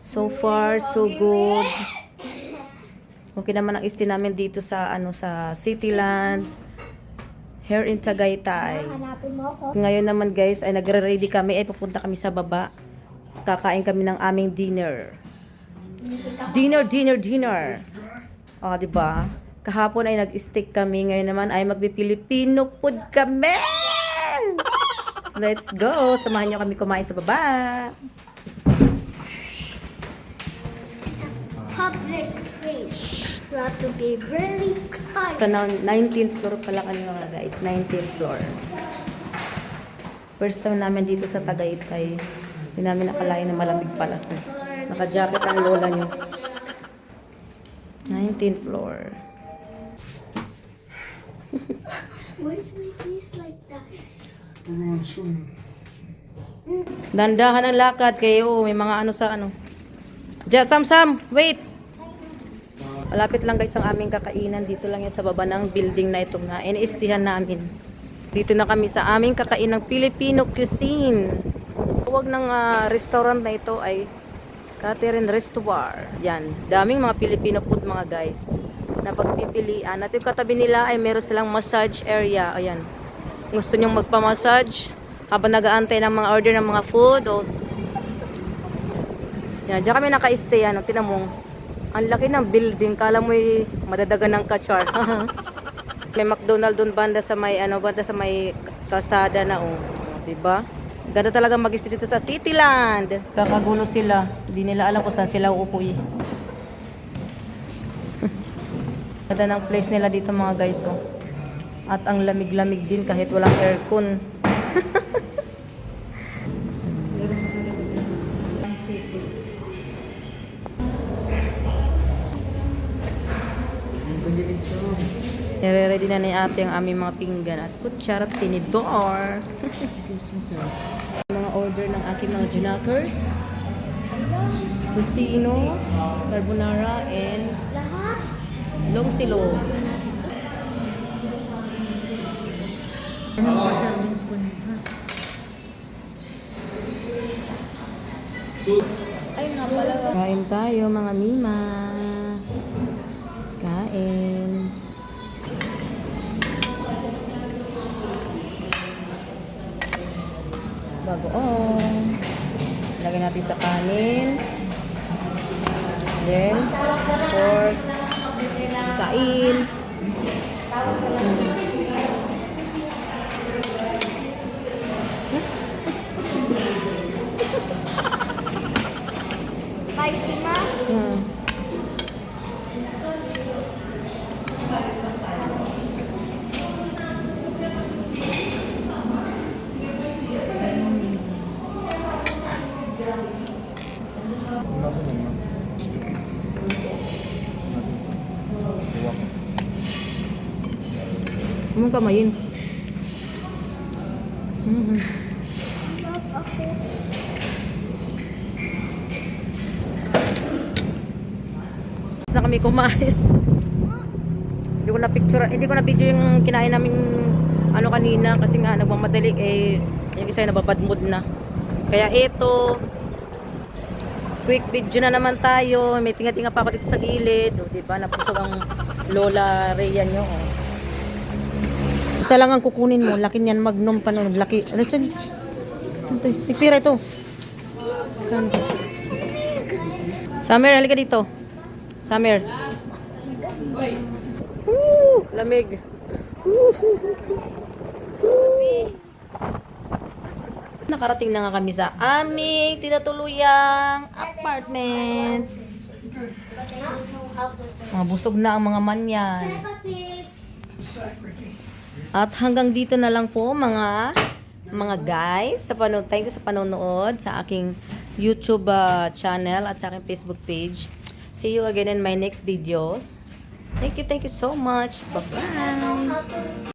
So far, so good. Okay naman ang stay namin dito sa sa Cityland here in Tagaytay. Ngayon naman guys ay nagre-ready kami ay pupunta kami sa baba. Kakain kami ng aming dinner. Dinner. Oh, 'di ba? Kahapon ay nag-steak kami, ngayon naman ay magpi-Filipino food kami. Let's go. Samahan niyo kami kumain sa baba. Public place. Got to be really kind. Ito na, 19th floor pala kami mga guys. 19th floor. First time namin dito sa Tagaytay. Hindi namin nakalain na malamig pala. Naka-jacket ang lola niyo. 19th floor. Why is my face like that? Dandahan ang lakad kayo. May mga ano sa ano. Sam, wait! Malapit lang guys ang aming kakainan. Dito lang yan sa baba ng building na itong na iniistihan namin. Dito na kami sa aming kakain ng Filipino cuisine. Tawag ng restaurant na ito ay Catherine Restaurant. Yan. Daming mga Filipino food mga guys na pagpipilian. At yung katabi nila ay meron silang massage area. Ayan. Gusto nyong magpa-massage habang nag-aantay ng mga order ng mga food o yan, diyan kami naka-stay, ano, tinan mo. Ang laki ng building, kala mo'y madadagan ng kachar. May McDonald's doon banda sa may kalsada na, oh. Diba? Ganda talaga mag-stay dito sa Cityland. Kakagulo sila. Hindi nila alam kung saan sila uupo eh. Ganda ng place nila dito mga guys, oh. At ang lamig-lamig din kahit walang aircon. Nire-ready na ni ate ang aming mga pinggan at kutsara at tinidor. Excuse me, sir. Mga order ng aking mga junakers. Tocino, carbonara, and long silo. Ay nga pala. Kain tayo mga mima. Kain. Bagoong. Lagyan natin sa kanin. Then, pork. Kain. Spicy ma? Mong kamayin. Na kami kumain. Hindi ko na video yung kinain namin ano kanina kasi nga nagmamadali eh yung isa ay nababad mood na. Kaya ito quick video na naman tayo. May tinga-tinga pa ako dito sa gilid. O, diba? Napusog ang Lola Rhea nyo. O. Isa lang ang kukunin mo. Laki niyan magnum pa nun. Laki. Ano dyan? Pipira ito. Summer, halika dito. Summer. Lamig. Nakarating na nga kami sa aming tinatuluyang apartment. Mga busog na ang mga manyan. At hanggang dito na lang po mga guys sa thank you sa panonood sa aking YouTube channel at sa aking Facebook page. See you again in my next video. Thank you so much. Bye-bye.